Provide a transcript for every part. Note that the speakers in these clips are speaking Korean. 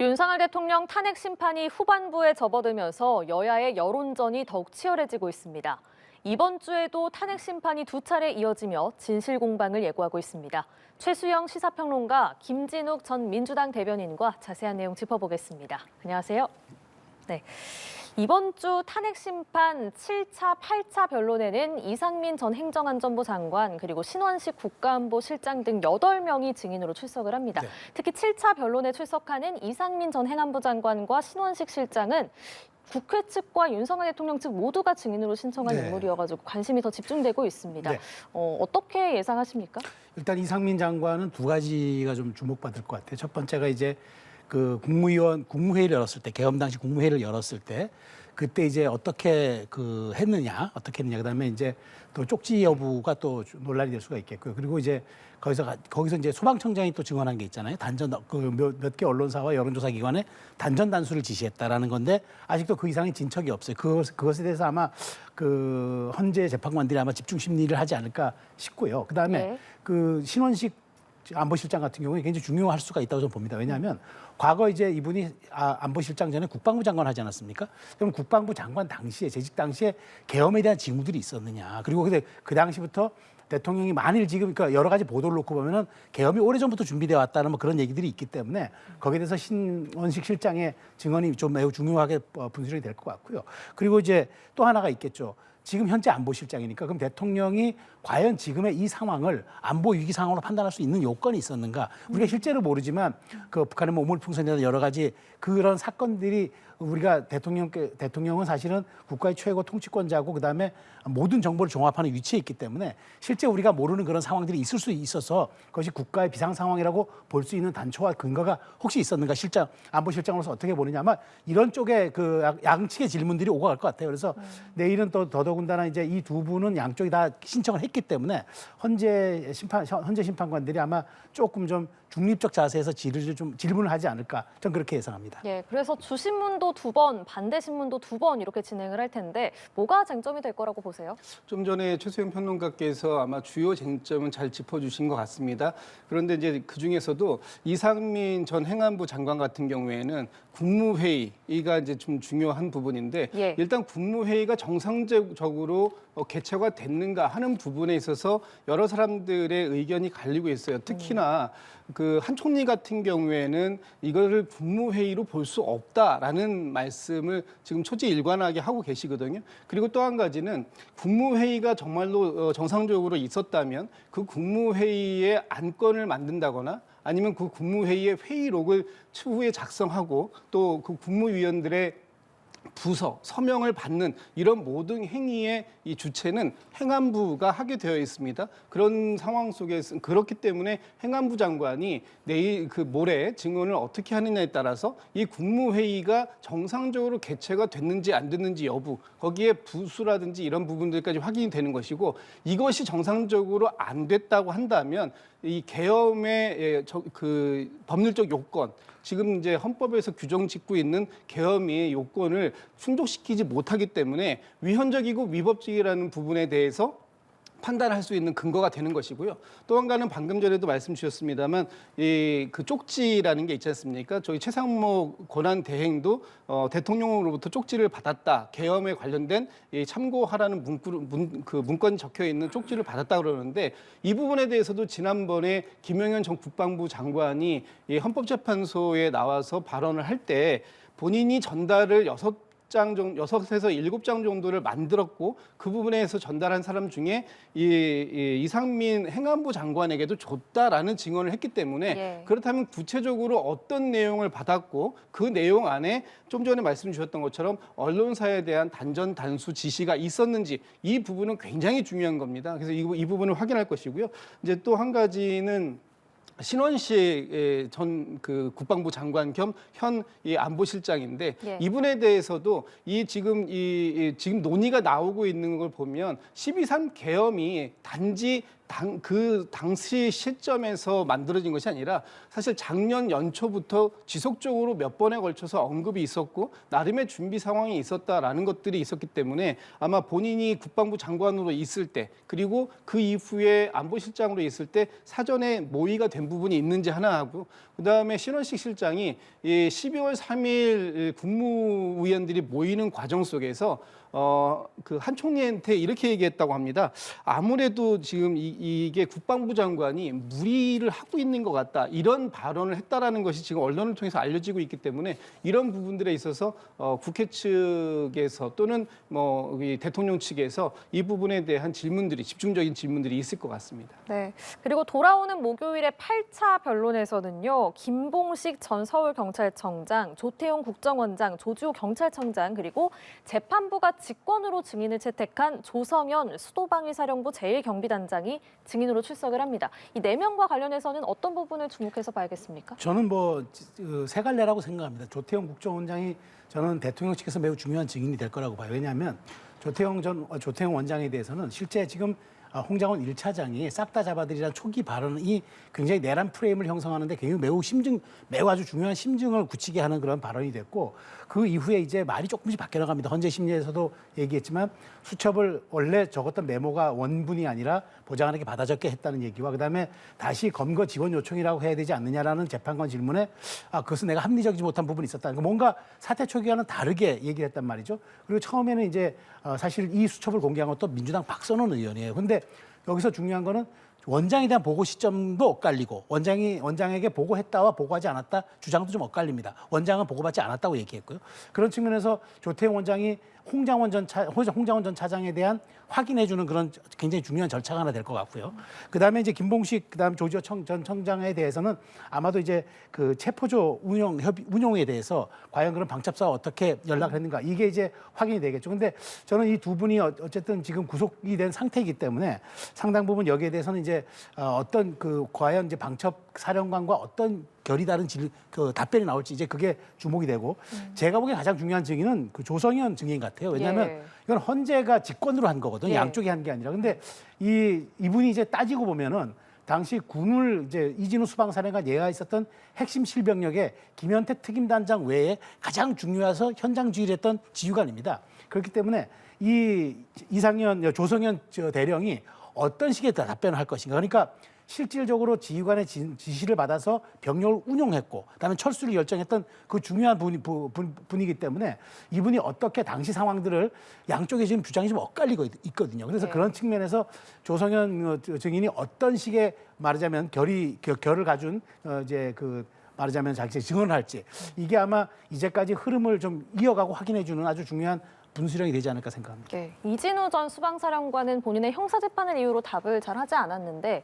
윤석열 대통령 탄핵 심판이 후반부에 접어들면서 여야의 여론전이 더욱 치열해지고 있습니다. 이번 주에도 탄핵 심판이 두 차례 이어지며 진실 공방을 예고하고 있습니다. 최수영 시사평론가, 김진욱 전 민주당 대변인과 자세한 내용 짚어보겠습니다. 안녕하세요. 네. 이번 주 탄핵 심판 7차, 8차 변론에는 이상민 전 행정안전부 장관 그리고 신원식 국가안보실장 등 8명이 증인으로 출석을 합니다. 네. 특히 7차 변론에 출석하는 이상민 전 행안부 장관과 신원식 실장은 국회 측과 윤석열 대통령 측 모두가 증인으로 신청한 네. 인물이어가지고 관심이 더 집중되고 있습니다. 네. 어떻게 예상하십니까? 일단 이상민 장관은 두 가지가 좀 주목받을 것 같아요. 첫 번째가 이제 그 국무회의를 열었을 때, 계엄 당시 국무회의를 열었을 때 그때 이제 어떻게 어떻게 했느냐. 그다음에 이제 또 쪽지 여부가 또 논란이 될 수가 있겠고요. 그리고 이제 거기서 이제 소방청장이 또 증언한 게 있잖아요. 몇 개 언론사와 여론조사 기관에 단전 단수를 지시했다라는 건데 아직도 그 이상의 진척이 없어요. 그것에 대해서 아마 그 헌재 재판관들이 아마 집중 심리를 하지 않을까 싶고요. 그다음에 네. 그 신원식 안보실장 같은 경우에 굉장히 중요할 수가 있다고 저는 봅니다. 왜냐하면 과거 이제 이분이 안보실장 전에 국방부 장관 하지 않았습니까? 그럼 국방부 장관 당시에 재직 당시에 계엄에 대한 징후들이 있었느냐? 그리고 그 당시부터 대통령이 만일 지금 그러니까 여러 가지 보도를 놓고 보면은 계엄이 오래전부터 준비되어 왔다는 뭐 그런 얘기들이 있기 때문에 거기에 대해서 신원식 실장의 증언이 좀 매우 중요하게 분석이 될 것 같고요. 그리고 이제 또 하나가 있겠죠. 지금 현재 안보실장이니까 그럼 대통령이 과연 지금의 이 상황을 안보 위기 상황으로 판단할 수 있는 요건이 있었는가? 우리가 실제로 모르지만 그 북한의 뭐 우물풍선이나 여러 가지 그런 사건들이 우리가 대통령은 사실은 국가의 최고 통치권자고 그다음에 모든 정보를 종합하는 위치에 있기 때문에 실제 우리가 모르는 그런 상황들이 있을 수 있어서 그것이 국가의 비상 상황이라고 볼 수 있는 단초와 근거가 혹시 있었는가? 안보실장으로서 어떻게 보느냐? 아마 이런 쪽에 그 양측의 질문들이 오고 갈 것 같아요. 그래서 내일은 또 더더군다나 이제 이 두 분은 양쪽이 다 신청을 했기 때문에 헌재 심판관들이 아마 조금 좀 중립적 자세에서 질문을 하지 않을까 저는 그렇게 예상합니다. 예, 그래서 주신문도 2번, 반대 신문도 2번 이렇게 진행을 할 텐데 뭐가 쟁점이 될 거라고 보세요? 좀 전에 최수영 평론가께서 아마 주요 쟁점은 잘 짚어주신 것 같습니다. 그런데 이제 그 중에서도 이상민 전 행안부 장관 같은 경우에는 국무회의가 이제 좀 중요한 부분인데 예. 일단 국무회의가 정상적으로 개최가 됐는가 하는 부분에 있어서 여러 사람들의 의견이 갈리고 있어요. 특히나 그 한 총리 같은 경우에는 이거를 국무회의로 볼 수 없다라는 말씀을 지금 초지일관하게 하고 계시거든요. 그리고 또 한 가지는 국무회의가 정말로 정상적으로 있었다면 그 국무회의의 안건을 만든다거나 아니면 그 국무회의의 회의록을 추후에 작성하고 또 그 국무위원들의 부서, 서명을 받는 이런 모든 행위의 이 주체는 행안부가 하게 되어 있습니다. 그런 상황 속에서 그렇기 때문에 행안부 장관이 내일 모레 증언을 어떻게 하느냐에 따라서 이 국무회의가 정상적으로 개최가 됐는지 안 됐는지 여부, 거기에 부수라든지 이런 부분들까지 확인이 되는 것이고 이것이 정상적으로 안 됐다고 한다면 이 계엄의 그 법률적 요건, 지금 이제 헌법에서 규정 짓고 있는 계엄의 요건을 충족시키지 못하기 때문에 위헌적이고 위법적이라는 부분에 대해서 판단할 수 있는 근거가 되는 것이고요. 또 한 가지는 방금 전에도 말씀 주셨습니다만 그 쪽지라는 게 있지 않습니까? 저희 최상목 권한 대행도 대통령으로부터 쪽지를 받았다. 계엄에 관련된 참고하라는 문건이 적혀 있는 쪽지를 받았다 그러는데 이 부분에 대해서도 지난번에 김영현 전 국방부 장관이 헌법재판소에 나와서 발언을 할 때 본인이 전달을 6에서 7장 정도를 만들었고 그 부분에서 전달한 사람 중에 이상민 행안부 장관에게도 줬다라는 증언을 했기 때문에 예. 그렇다면 구체적으로 어떤 내용을 받았고 그 내용 안에 좀 전에 말씀 주셨던 것처럼 언론사에 대한 단전 단수 지시가 있었는지 이 부분은 굉장히 중요한 겁니다. 그래서 이 부분을 확인할 것이고요. 이제 또 한 가지는 신원식 전 국방부 장관 겸 현 안보실장인데 예. 이분에 대해서도 지금 논의가 나오고 있는 걸 보면 12.3 계엄이 단지 그 당시 시점에서 만들어진 것이 아니라 사실 작년 연초부터 지속적으로 몇 번에 걸쳐서 언급이 있었고 나름의 준비 상황이 있었다라는 것들이 있었기 때문에 아마 본인이 국방부 장관으로 있을 때 그리고 그 이후에 안보실장으로 있을 때 사전에 모의가 된 부분이 있는지 하나 하고 그다음에 신원식 실장이 12월 3일 국무위원들이 모이는 과정 속에서 그 한 총리한테 이렇게 얘기했다고 합니다. 아무래도 지금 이게 국방부 장관이 무리를 하고 있는 것 같다. 이런 발언을 했다라는 것이 지금 언론을 통해서 알려지고 있기 때문에 이런 부분들에 있어서 국회 측에서 또는 이 대통령 측에서 이 부분에 대한 질문들이 집중적인 질문들이 있을 것 같습니다. 네. 그리고 돌아오는 목요일에 8차 변론에서는요. 김봉식 전 서울경찰청장, 조태용 국정원장, 조지호 경찰청장 그리고 재판부가 직권으로 증인을 채택한 조성현 수도방위사령부 제1경비단장이 증인으로 출석을 합니다. 이 4명과 관련해서는 어떤 부분을 주목해서 봐야겠습니까? 저는 세 갈래라고 생각합니다. 조태용 국정원장이 저는 대통령 측에서 매우 중요한 증인이 될 거라고 봐요. 왜냐하면 조태용 원장에 대해서는 실제 지금 홍장원 1차장이 싹 다 잡아들이라는 초기 발언이 굉장히 내란 프레임을 형성하는데 매우 아주 중요한 심증을 굳히게 하는 그런 발언이 됐고 그 이후에 이제 말이 조금씩 바뀌어나갑니다. 헌재 심리에서도 얘기했지만 수첩을 원래 적었던 메모가 원문이 아니라 보좌관에게 받아 적게 했다는 얘기와 그다음에 다시 검거 지원 요청이라고 해야 되지 않느냐라는 재판관 질문에 그것은 내가 합리적이지 못한 부분이 있었다. 뭔가 사태 초기와는 다르게 얘기를 했단 말이죠. 그리고 처음에는 이제 사실 이 수첩을 공개한 것도 민주당 박선원 의원이에요. 근데 여기서 중요한 거는 원장에 대한 보고 시점도 엇갈리고 원장에게 보고했다와 보고하지 않았다 주장도 좀 엇갈립니다. 원장은 보고받지 않았다고 얘기했고요. 그런 측면에서 조태용 원장이 홍장원 전 차장에 대한 확인해주는 그런 굉장히 중요한 절차가 하나 될 것 같고요. 그다음에 이제 김봉식 그다음 조지호 전 청장에 대해서는 아마도 이제 그 체포조 운용에 대해서 과연 그런 방첩사와 어떻게 연락을 했는가 이게 이제 확인이 되겠죠. 근데 저는 이 두 분이 어쨌든 지금 구속이 된 상태이기 때문에 상당 부분 여기에 대해서는 이제 어떤 과연 이제 방첩 사령관과 어떤 결이 다른 답변이 나올지 이제 그게 주목이 되고 제가 보기엔 가장 중요한 증인은 그 조성현 증인 같아요. 왜냐하면 이건 헌재가 직권으로 한 거거든요. 양쪽이 한 게 아니라. 근데 이분이 이제 따지고 보면은 당시 군을 이제 이진우 수방사령관 예하에 있었던 핵심 실병력에 김현태 특임단장 외에 가장 중요해서 현장 지휘를 했던 지휘관입니다. 그렇기 때문에 조성현 대령이 어떤 식의 답변을 할 것인가. 그러니까 실질적으로 지휘관의 지시를 받아서 병력을 운용했고 그다음에 철수를 결정했던 그 중요한 분이기 때문에 이분이 어떻게 당시 상황들을 양쪽에 지금 주장이 좀 엇갈리고 있거든요. 그래서 그런 측면에서 조성현 증인이 어떤 식의 말하자면 결을 가준 말하자면 자기 증언을 할지 이게 아마 이제까지 흐름을 좀 이어가고 확인해주는 아주 중요한 분수령이 되지 않을까 생각합니다. 네, 이진우 전 수방사령관은 본인의 형사재판을 이유로 답을 잘 하지 않았는데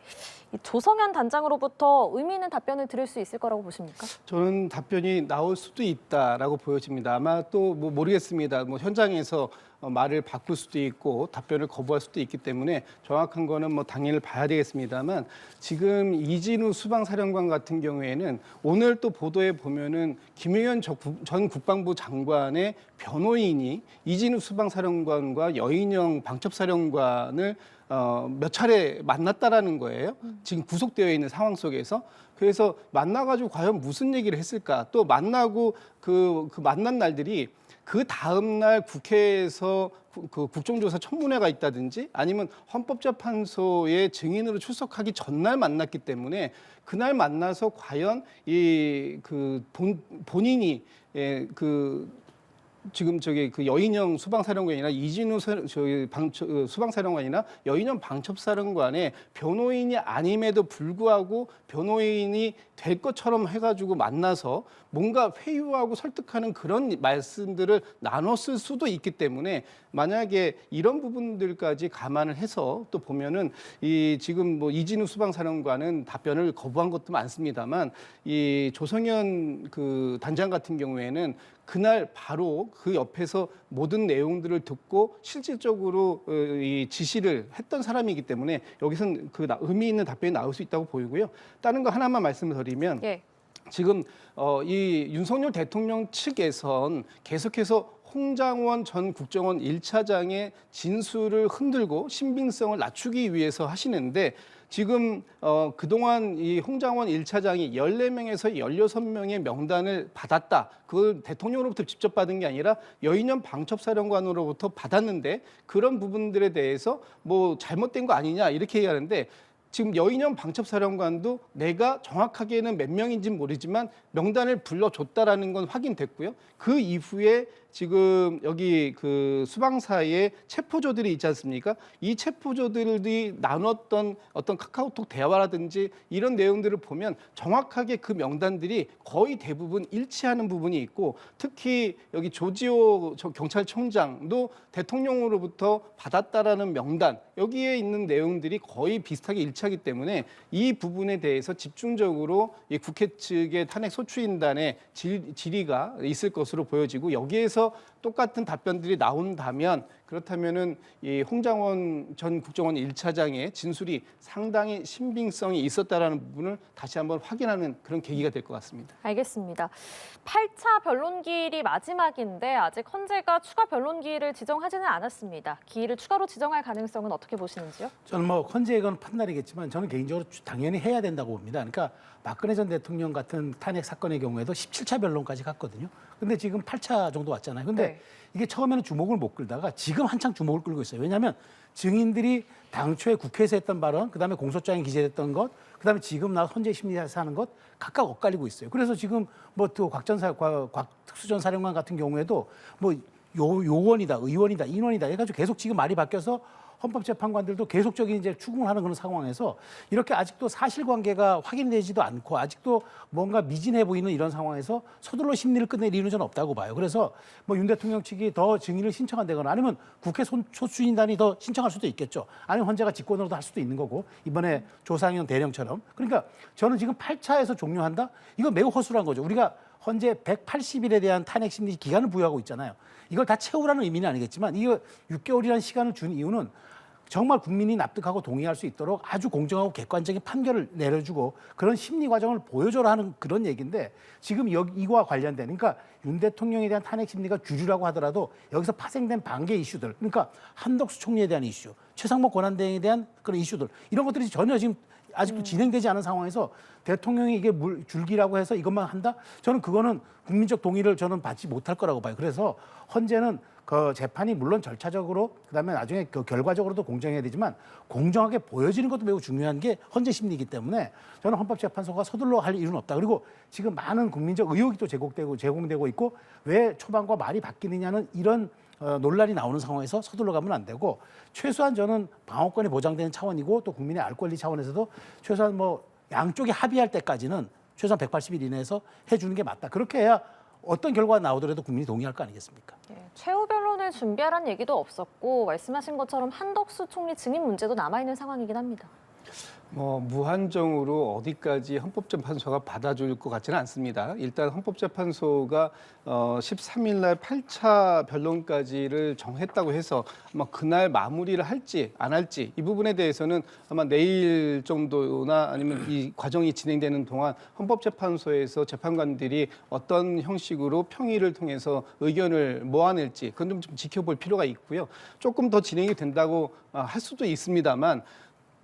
이 조성현 단장으로부터 의미 있는 답변을 들을 수 있을 거라고 보십니까? 저는 답변이 나올 수도 있다라고 보여집니다. 아마 또 모르겠습니다. 현장에서 말을 바꿀 수도 있고 답변을 거부할 수도 있기 때문에 정확한 거는 당일 봐야 되겠습니다만 지금 이진우 수방사령관 같은 경우에는 오늘 또 보도에 보면은 김용현 전 국방부 장관의 변호인이 이진우 수방사령관과 여인영 방첩사령관을 몇 차례 만났다라는 거예요. 지금 구속되어 있는 상황 속에서. 그래서 만나가지고 과연 무슨 얘기를 했을까? 또 만나고 그 만난 날들이 그 다음 날 국회에서 그 국정조사 청문회가 있다든지 아니면 헌법재판소의 증인으로 출석하기 전날 만났기 때문에 그날 만나서 과연 본인이 지금 그 여인영 수방사령관이나 이진우 수방사령관이나 여인영 방첩사령관의 변호인이 아님에도 불구하고 변호인이 될 것처럼 해가지고 만나서 뭔가 회유하고 설득하는 그런 말씀들을 나눴을 수도 있기 때문에 만약에 이런 부분들까지 감안을 해서 또 보면은 지금 이진우 수방사령관은 답변을 거부한 것도 많습니다만 이 조성현 그 단장 같은 경우에는 그날 바로 그 옆에서 모든 내용들을 듣고 실질적으로 이 지시를 했던 사람이기 때문에 여기서는 의미 있는 답변이 나올 수 있다고 보이고요. 다른 거 하나만 말씀을 드리면 지금 이 윤석열 대통령 측에선 계속해서 홍장원 전 국정원 1차장의 진술을 흔들고 신빙성을 낮추기 위해서 하시는데 지금 그동안 이 홍장원 1차장이 14명에서 16명의 명단을 받았다. 그걸 대통령으로부터 직접 받은 게 아니라 여인영 방첩사령관으로부터 받았는데 그런 부분들에 대해서 뭐 잘못된 거 아니냐 이렇게 얘기하는데 지금 여인영 방첩사령관도 내가 정확하게는 몇 명인지는 모르지만 명단을 불러줬다라는 건 확인됐고요. 그 이후에 지금 여기 그 수방사의 체포조들이 있지 않습니까? 이 체포조들이 나눴던 어떤 카카오톡 대화라든지 이런 내용들을 보면 정확하게 그 명단들이 거의 대부분 일치하는 부분이 있고 특히 여기 조지호 경찰청장도 대통령으로부터 받았다라는 명단 여기에 있는 내용들이 거의 비슷하게 일치하기 때문에 이 부분에 대해서 집중적으로 이 국회 측의 탄핵 소추인단의 질의가 있을 것으로 보여지고 여기에서 똑같은 답변들이 나온다면 그렇다면은 이 홍장원 전 국정원 1차장의 진술이 상당히 신빙성이 있었다라는 부분을 다시 한번 확인하는 그런 계기가 될 것 같습니다. 알겠습니다. 8차 변론기일이 마지막인데 아직 헌재가 추가 변론기일을 지정하지는 않았습니다. 기일을 추가로 지정할 가능성은 어떻게 보시는지요? 저는 뭐 헌재의 건 판단이겠지만 저는 개인적으로 당연히 해야 된다고 봅니다. 그러니까 박근혜 전 대통령 같은 탄핵 사건의 경우에도 17차 변론까지 갔거든요. 근데 지금 8차 정도 왔잖아요. 근데 네. 이게 처음에는 주목을 못 끌다가 지금 한창 주목을 끌고 있어요. 왜냐하면 증인들이 당초에 국회에서 했던 발언, 그다음에 공소장에 기재됐던 것, 그다음에 지금 나 헌재 심리에서 하는 것 각각 엇갈리고 있어요. 그래서 지금 뭐 또 곽 특수전 사령관 같은 경우에도 뭐 요원이다, 의원이다, 인원이다 해가지고 계속 지금 말이 바뀌어서 헌법재판관들도 계속적인 이제 추궁을 하는 그런 상황에서 이렇게 아직도 사실관계가 확인되지도 않고 아직도 뭔가 미진해 보이는 이런 상황에서 서둘러 심리를 끝낼 이유는 저는 없다고 봐요. 그래서 뭐 윤 대통령 측이 더 증인을 신청한다거나 아니면 국회 소추인단이 더 신청할 수도 있겠죠. 아니면 헌재가 직권으로도 할 수도 있는 거고 이번에 조상현 대령처럼. 그러니까 저는 지금 8차에서 종료한다? 이거 매우 허술한 거죠. 우리가 헌재 180일에 대한 탄핵 심리 기간을 부여하고 있잖아요. 이걸 다 채우라는 의미는 아니겠지만 이거 6개월이라는 시간을 준 이유는 정말 국민이 납득하고 동의할 수 있도록 아주 공정하고 객관적인 판결을 내려주고 그런 심리 과정을 보여줘라 하는 그런 얘기인데 지금 이거와 관련된 그러니까 윤 대통령에 대한 탄핵 심리가 주류라고 하더라도 여기서 파생된 반개 이슈들 그러니까 한덕수 총리에 대한 이슈, 최상목 권한대행에 대한 그런 이슈들 이런 것들이 전혀 지금 아직도 진행되지 않은 상황에서 대통령이 이게 줄기라고 해서 이것만 한다? 저는 그거는 국민적 동의를 저는 받지 못할 거라고 봐요. 그래서 헌재는 그 재판이 물론 절차적으로 그다음에 나중에 그 결과적으로도 공정해야 되지만 공정하게 보여지는 것도 매우 중요한 게 헌재 심리이기 때문에 저는 헌법재판소가 서둘러 할 이유는 없다. 그리고 지금 많은 국민적 의혹이 또 제공되고 있고 왜 초반과 말이 바뀌느냐는 이런 논란이 나오는 상황에서 서둘러 가면 안 되고 최소한 저는 방어권이 보장되는 차원이고 또 국민의 알 권리 차원에서도 최소한 뭐 양쪽이 합의할 때까지는 최소한 180일 이내에서 해주는 게 맞다. 그렇게 해야 어떤 결과가 나오더라도 국민이 동의할 거 아니겠습니까? 최후 변론을 준비하라는 얘기도 없었고 말씀하신 것처럼 한덕수 총리 증인 문제도 남아있는 상황이긴 합니다. 뭐 무한정으로 어디까지 헌법재판소가 받아줄 것 같지는 않습니다. 일단 헌법재판소가 13일 날 8차 변론까지를 정했다고 해서 아마 그날 마무리를 할지 안 할지 이 부분에 대해서는 아마 내일 정도나 아니면 이 과정이 진행되는 동안 헌법재판소에서 재판관들이 어떤 형식으로 평의를 통해서 의견을 모아낼지 그건 좀 지켜볼 필요가 있고요. 조금 더 진행이 된다고 할 수도 있습니다만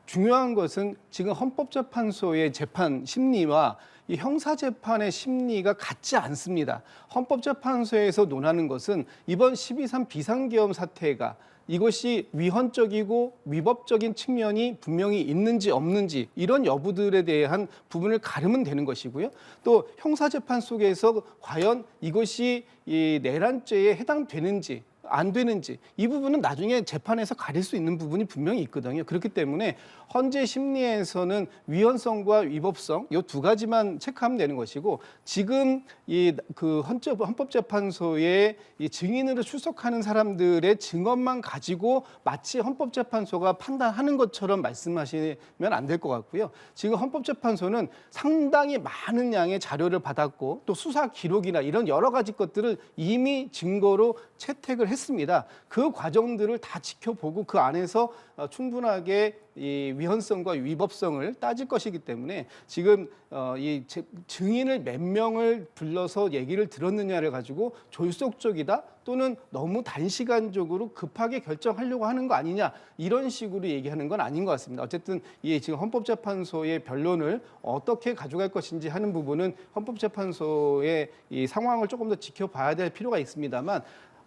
중요한 것은 지금 헌법재판소의 재판 심리와 이 형사재판의 심리가 같지 않습니다. 헌법재판소에서 논하는 것은 이번 12.3 비상계엄 사태가 이것이 위헌적이고 위법적인 측면이 분명히 있는지 없는지 이런 여부들에 대한 부분을 가르면 되는 것이고요. 또 형사재판 속에서 과연 이것이 이 내란죄에 해당되는지 안 되는지 이 부분은 나중에 재판에서 가릴 수 있는 부분이 분명히 있거든요. 그렇기 때문에 헌재 심리에서는 위헌성과 위법성 이 두 가지만 체크하면 되는 것이고 지금 이 그 헌법재판소의 이 증인으로 출석하는 사람들의 증언만 가지고 마치 헌법재판소가 판단하는 것처럼 말씀하시면 안 될 것 같고요. 지금 헌법재판소는 상당히 많은 양의 자료를 받았고 또 수사 기록이나 이런 여러 가지 것들을 이미 증거로 채택을 했습니다. 그 과정들을 다 지켜보고 그 안에서 충분하게 이 위헌성과 위법성을 따질 것이기 때문에 지금 이 증인을 몇 명을 불러서 얘기를 들었느냐를 가지고 졸속적이다 또는 너무 단시간적으로 급하게 결정하려고 하는 거 아니냐 이런 식으로 얘기하는 건 아닌 것 같습니다. 어쨌든 이 지금 헌법재판소의 변론을 어떻게 가져갈 것인지 하는 부분은 헌법재판소의 이 상황을 조금 더 지켜봐야 될 필요가 있습니다만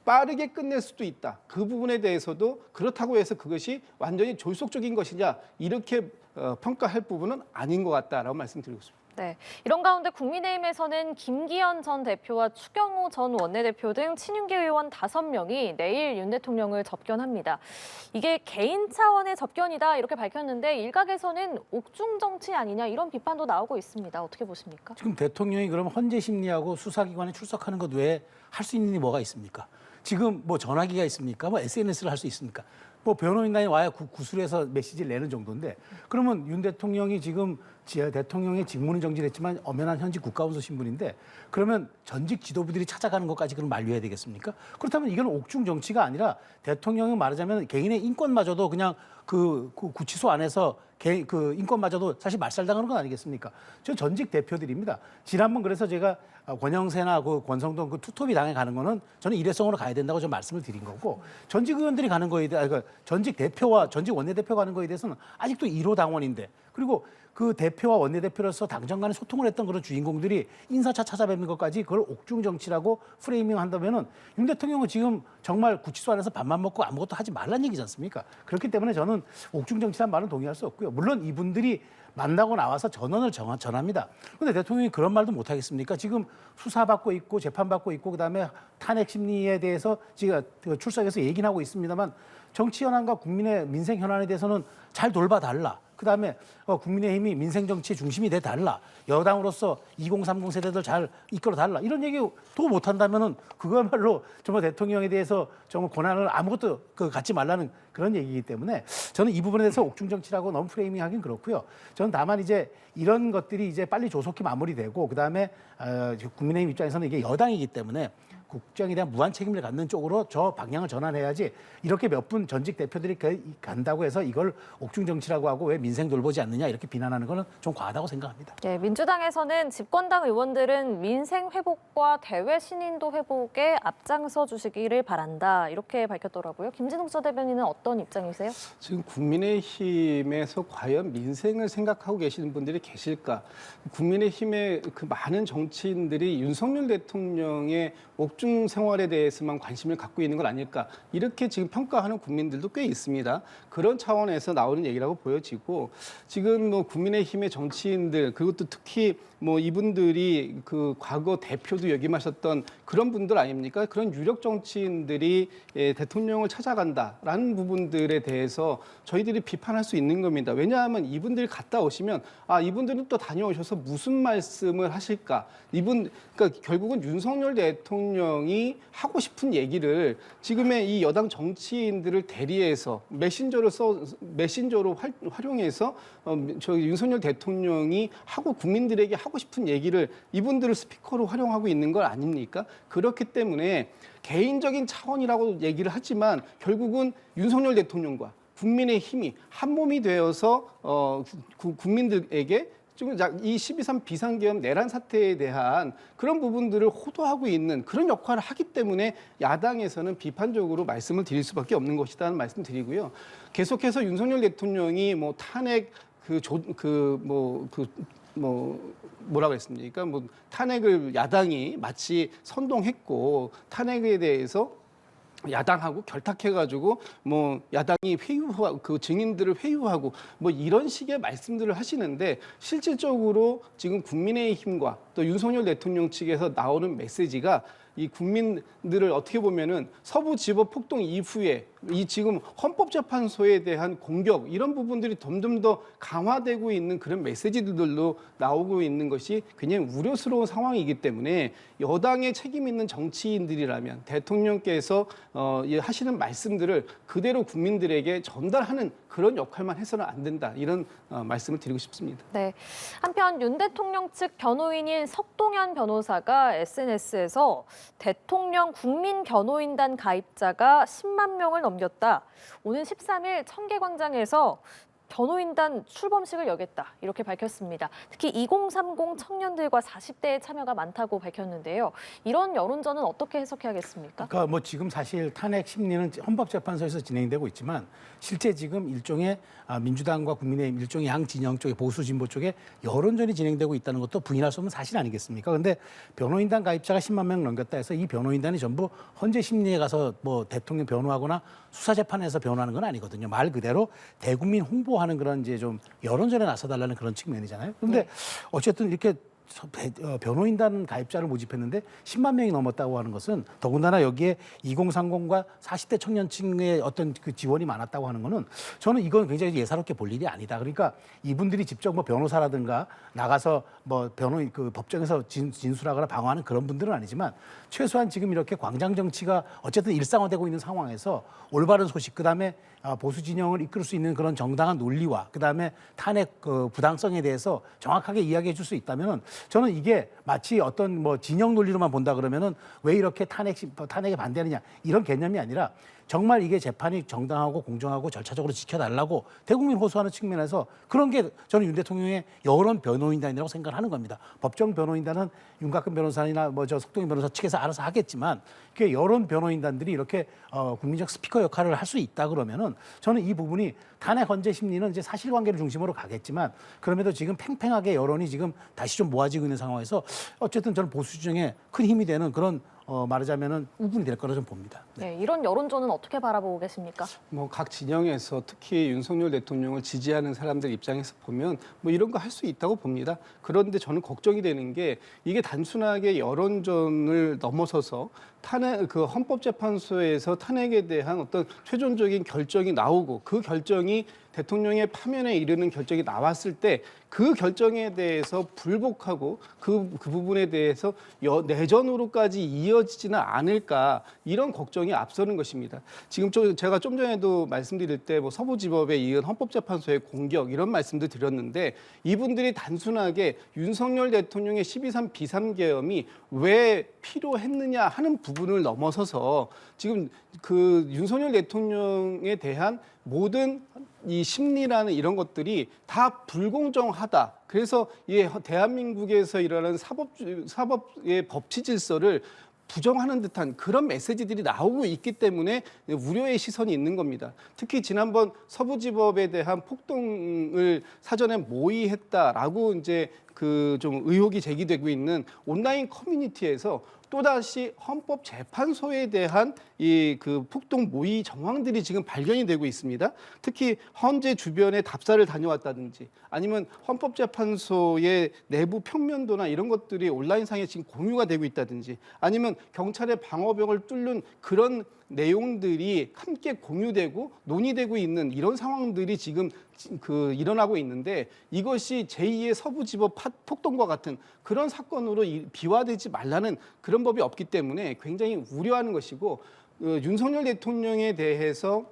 빠르게 끝낼 수도 있다. 그 부분에 대해서도 그렇다고 해서 그것이 완전히 졸속적인 것이냐 이렇게 평가할 부분은 아닌 것 같다라고 말씀드리고 싶습니다. 네, 이런 가운데 국민의힘에서는 김기현 전 대표와 추경호 전 원내대표 등 친윤계 의원 5명이 내일 윤 대통령을 접견합니다. 이게 개인 차원의 접견이다 이렇게 밝혔는데 일각에서는 옥중 정치 아니냐 이런 비판도 나오고 있습니다. 어떻게 보십니까? 지금 대통령이 그럼 헌재 심리하고 수사기관에 출석하는 것 외에 할 수 있는 일이 뭐가 있습니까? 지금 뭐 전화기가 있습니까? 뭐 SNS를 할 수 있습니까? 뭐 변호인단이 와야 구술해서 메시지를 내는 정도인데 그러면 윤 대통령이 지금 대통령의 직무는 정지됐지만 엄연한 현직 국가원수 신분인데 그러면 전직 지도부들이 찾아가는 것까지 그럼 만류해야 되겠습니까? 그렇다면 이건 옥중 정치가 아니라 대통령은 말하자면 개인의 인권마저도 그냥 그 구치소 안에서 그 인권마저도 사실 말살당하는 건 아니겠습니까? 저 전직 대표들입니다. 지난번 그래서 제가 권영세나 그 권성동 그 투톱이 당에 가는 거는 저는 일회성으로 가야 된다고 좀 말씀을 드린 거고 전직 의원들이 가는 거에 대해 그러니까 전직 대표와 전직 원내대표 가는 거에 대해서는 아직도 1호 당원인데 그리고 그 대표와 원내대표로서 당정 간에 소통을 했던 그런 주인공들이 인사차 찾아뵙는 것까지 그걸 옥중 정치라고 프레이밍 한다면은 윤 대통령은 지금 정말 구치소 안에서 밥만 먹고 아무것도 하지 말란 얘기지 않습니까? 그렇기 때문에 저는 옥중 정치란 말은 동의할 수 없고요. 물론 이분들이 만나고 나와서 전원을 전합니다. 그런데 대통령이 그런 말도 못 하겠습니까? 지금 수사받고 있고 재판받고 있고 그다음에 탄핵 심리에 대해서 지금 출석해서 얘기는 하고 있습니다만 정치 현안과 국민의 민생 현안에 대해서는 잘 돌봐달라. 그다음에 국민의힘이 민생 정치 중심이 돼 달라. 여당으로서 2030 세대들 잘 이끌어 달라. 이런 얘기 도 못 한다면은 그거야말로 정말 대통령에 대해서 정말 권한을 아무것도 갖지 말라는 그런 얘기이기 때문에 저는 이 부분에 대해서 옥중 정치라고 너무 프레이밍하긴 그렇고요. 저는 다만 이제 이런 것들이 이제 빨리 조속히 마무리되고 그다음에 국민의힘 입장에서는 이게 여당이기 때문에 국정에 대한 무한 책임을 갖는 쪽으로 저 방향을 전환해야지 이렇게 몇 분 전직 대표들이 간다고 해서 이걸 옥중 정치라고 하고 왜 민생 돌보지 않느냐 이렇게 비난하는 거는 좀 과하다고 생각합니다. 네, 민주당에서는 집권당 의원들은 민생 회복과 대외 신인도 회복에 앞장서 주시기를 바란다 이렇게 밝혔더라고요. 김진욱 전 대변인은 어떤 입장이세요? 지금 국민의힘에서 과연 민생을 생각하고 계시는 분들이 계실까? 국민의힘의 그 많은 정치인들이 윤석열 대통령의 옥중 생활에 대해서만 관심을 갖고 있는 건 아닐까? 이렇게 지금 평가하는 국민들도 꽤 있습니다. 그런 차원에서 나오는 얘기라고 보여지고 지금 뭐 국민의힘의 정치인들 그리고 또 특히 뭐 이분들이 그 과거 대표도 역임하셨던 그런 분들 아닙니까? 그런 유력 정치인들이 대통령을 찾아간다라는 부분들에 대해서 저희들이 비판할 수 있는 겁니다. 왜냐하면 이분들이 갔다 오시면 이분들은 또 다녀오셔서 무슨 말씀을 하실까? 그러니까 결국은 윤석열 대통령이 하고 싶은 얘기를 지금의 이 여당 정치인들을 대리해서 메신저로 활용해서 저희 윤석열 대통령이 하고 국민들에게 하고 싶은 얘기를 이분들을 스피커로 활용하고 있는 것 아닙니까? 그렇기 때문에 개인적인 차원이라고 얘기를 하지만 결국은 윤석열 대통령과 국민의 힘이 한 몸이 되어서 국민들에게 지금 이 12.3 비상계엄 내란 사태에 대한 그런 부분들을 호도하고 있는 그런 역할을 하기 때문에 야당에서는 비판적으로 말씀을 드릴 수밖에 없는 것이라는 말씀 드리고요. 계속해서 윤석열 대통령이 뭐 탄핵 뭐라고 했습니까? 뭐 탄핵을 야당이 마치 선동했고 탄핵에 대해서 야당하고 결탁해가지고 뭐 야당이 회유하고 그 증인들을 회유하고 뭐 이런 식의 말씀들을 하시는데 실질적으로 지금 국민의힘과 또 윤석열 대통령 측에서 나오는 메시지가 이 국민들을 어떻게 보면은 서부지법 폭동 이후에 이 지금 헌법재판소에 대한 공격 이런 부분들이 점점 더 강화되고 있는 그런 메시지들로 나오고 있는 것이 굉장히 우려스러운 상황이기 때문에 여당의 책임 있는 정치인들이라면 대통령께서 하시는 말씀들을 그대로 국민들에게 전달하는 그런 역할만 해서는 안 된다 이런 말씀을 드리고 싶습니다. 네. 한편 윤 대통령 측 변호인인 석동현 변호사가 SNS에서 대통령 국민변호인단 가입자가 10만 명을 넘겼다. 오는 13일 청계광장에서 변호인단 출범식을 여겠다 이렇게 밝혔습니다. 특히 2030 청년들과 40대의 참여가 많다고 밝혔는데요. 이런 여론전은 어떻게 해석해야겠습니까? 그러니까 뭐 지금 사실 탄핵 심리는 헌법재판소에서 진행되고 있지만 실제 지금 일종의 민주당과 국민의힘 일종의 양 진영 쪽에 보수 진보 쪽에 여론전이 진행되고 있다는 것도 부인할 수 없는 사실 아니겠습니까? 그런데 변호인단 가입자가 10만 명 넘겼다 해서 이 변호인단이 전부 헌재 심리에 가서 뭐 대통령 변호하거나 수사재판에서 변호하는 건 아니거든요. 말 그대로 대국민 홍보하는 그런 이제 좀 여론전에 나서달라는 그런 측면이잖아요. 그런데 어쨌든 이렇게 변호인단 가입자를 모집했는데 10만 명이 넘었다고 하는 것은 더군다나 여기에 2030과 40대 청년층의 어떤 그 지원이 많았다고 하는 거는 저는 이건 굉장히 예사롭게 볼 일이 아니다. 그러니까 이분들이 직접 뭐 변호사라든가 나가서 뭐 변호인 그 법정에서 진술하거나 방어하는 그런 분들은 아니지만 최소한 지금 이렇게 광장 정치가 어쨌든 일상화되고 있는 상황에서 올바른 소식 그다음에 보수 진영을 이끌 수 있는 그런 정당한 논리와 그다음에 탄핵 그 부당성에 대해서 정확하게 이야기해 줄 수 있다면은 저는 이게 마치 어떤 뭐 진영 논리로만 본다 그러면은 왜 이렇게 탄핵에 반대하느냐 이런 개념이 아니라 정말 이게 재판이 정당하고 공정하고 절차적으로 지켜달라고 대국민 호소하는 측면에서 그런 게 저는 윤 대통령의 여론 변호인단이라고 생각하는 겁니다. 법정 변호인단은 윤곽근 변호사나 뭐 저 석동희 변호사 측에서 알아서 하겠지만 그게 여론 변호인단들이 이렇게 국민적 스피커 역할을 할 수 있다 그러면은 저는 이 부분이 탄핵 헌재 심리는 이제 사실관계를 중심으로 가겠지만 그럼에도 지금 팽팽하게 여론이 지금 다시 좀 모아지고 있는 상황에서 어쨌든 저는 보수 진영에 큰 힘이 되는 그런 말하자면은 우분이 될 거라 좀 봅니다. 네, 이런 여론전은 어떻게 바라보고 계십니까? 뭐 각 진영에서 특히 윤석열 대통령을 지지하는 사람들 입장에서 보면 뭐 이런 거 할 수 있다고 봅니다. 그런데 저는 걱정이 되는 게 이게 단순하게 여론전을 넘어서서 탄핵 그 헌법재판소에서 탄핵에 대한 어떤 최종적인 결정이 나오고 그 결정이 대통령의 파면에 이르는 결정이 나왔을 때 그 결정에 대해서 불복하고 그 부분에 대해서 내전으로까지 이어지지는 않을까 이런 걱정이 앞서는 것입니다. 지금 제가 좀 전에도 말씀드릴 때 뭐 서부지법에 이은 헌법재판소의 공격 이런 말씀도 드렸는데 이분들이 단순하게 윤석열 대통령의 12.3 비상계엄이 왜 필요했느냐 하는 부분을 넘어서서 지금 그 윤석열 대통령에 대한 모든 이 심리라는 이런 것들이 다 불공정하다. 그래서 이 대한민국에서 일어나는 사법의 법치 질서를 부정하는 듯한 그런 메시지들이 나오고 있기 때문에 우려의 시선이 있는 겁니다. 특히 지난번 서부지법에 대한 폭동을 사전에 모의했다라고 이제 그 좀 의혹이 제기되고 있는 온라인 커뮤니티에서 또다시 헌법재판소에 대한 이 그 폭동 모의 정황들이 지금 발견이 되고 있습니다. 특히 헌재 주변에 답사를 다녀왔다든지 아니면 헌법재판소의 내부 평면도나 이런 것들이 온라인상에 지금 공유가 되고 있다든지 아니면 경찰의 방어벽을 뚫는 그런 내용들이 함께 공유되고 논의되고 있는 이런 상황들이 지금 그 일어나고 있는데 이것이 제2의 서부지법 폭동과 같은 그런 사건으로 비화되지 말라는 그런 법이 없기 때문에 굉장히 우려하는 것이고 윤석열 대통령에 대해서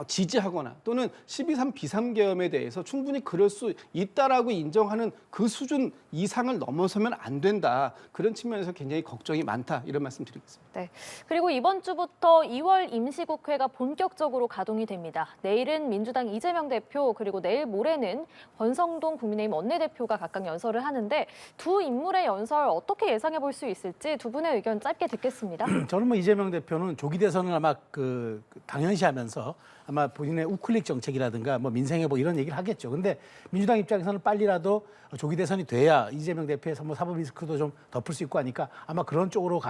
지지하거나 또는 12.3 비상계엄에 대해서 충분히 그럴 수 있다라고 인정하는 그 수준 이상을 넘어서면 안 된다. 그런 측면에서 굉장히 걱정이 많다. 이런 말씀 드리겠습니다. 네. 그리고 이번 주부터 2월 임시국회가 본격적으로 가동이 됩니다. 내일은 민주당 이재명 대표 그리고 내일 모레는 권성동 국민의힘 원내대표가 각각 연설을 하는데 두 인물의 연설 어떻게 예상해 볼 수 있을지 두 분의 의견 짧게 듣겠습니다. 저는 뭐 이재명 대표는 조기 대선을 아마 당연시하면서 아마 본인의 우클릭 정책이라든가 뭐 민생에 뭐 이런 얘기를 하겠죠. 근데 민주당 입장에서는 빨리라도 조기 대선이 돼야 이재명 대표의 뭐 사법 리스크도 좀 덮을 수 있고 하니까 아마 그런 쪽으로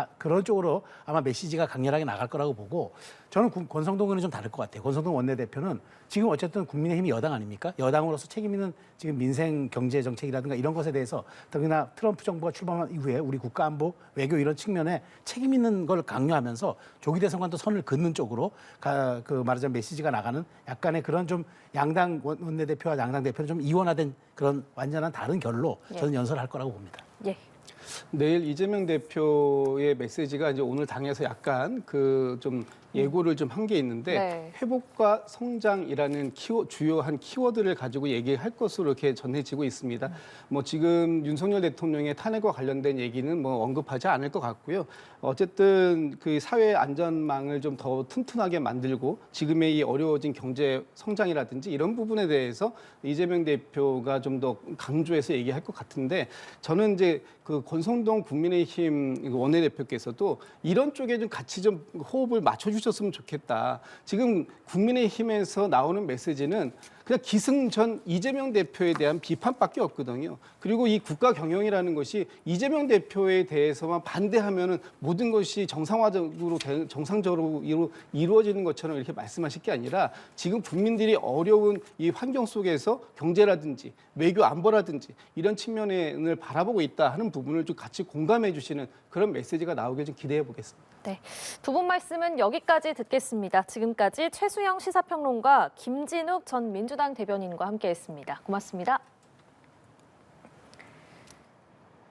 아마 메시지가 강렬하게 나갈 거라고 보고 저는 권성동 의원은 좀 다를 것 같아요. 권성동 원내대표는 지금 어쨌든 국민의힘이 여당 아닙니까? 여당으로서 책임 있는 지금 민생 경제 정책이라든가 이런 것에 대해서 특히나 트럼프 정부가 출범한 이후에 우리 국가안보 외교 이런 측면에 책임 있는 걸 강요하면서 조기 대선과도 선을 긋는 쪽으로 그 말하자면 메시지가 나가는 약간의 그런 좀 양당 원내대표와 양당 대표는 좀 이원화된 그런 완전한 다른 결로 저는 연설할 거라고 봅니다. 예. 내일 이재명 대표의 메시지가 이제 오늘 당에서 약간 그 좀 예고를 좀 한 게 있는데 네. 회복과 성장이라는 주요한 키워드를 가지고 얘기할 것으로 이렇게 전해지고 있습니다. 뭐 지금 윤석열 대통령의 탄핵과 관련된 얘기는 뭐 언급하지 않을 것 같고요. 어쨌든 그 사회 안전망을 좀 더 튼튼하게 만들고 지금의 이 어려워진 경제 성장이라든지 이런 부분에 대해서 이재명 대표가 좀 더 강조해서 얘기할 것 같은데 저는 이제 그 권성동 국민의힘 원내대표께서도 이런 쪽에 좀 같이 좀 호흡을 맞춰주셨으면 좋겠다. 지금 국민의힘에서 나오는 메시지는 그냥 기승전 이재명 대표에 대한 비판밖에 없거든요. 그리고 이 국가 경영이라는 것이 이재명 대표에 대해서만 반대하면은 모든 것이 정상적으로 이루어지는 것처럼 이렇게 말씀하실 게 아니라 지금 국민들이 어려운 이 환경 속에서 경제라든지 외교 안보라든지 이런 측면을 바라보고 있다 하는 부분을 좀 같이 공감해 주시는 그런 메시지가 나오길 좀 기대해 보겠습니다. 네, 두 분 말씀은 여기까지 듣겠습니다. 지금까지 최수영 시사평론가 김진욱 전 민주당 대변인과 함께했습니다. 고맙습니다.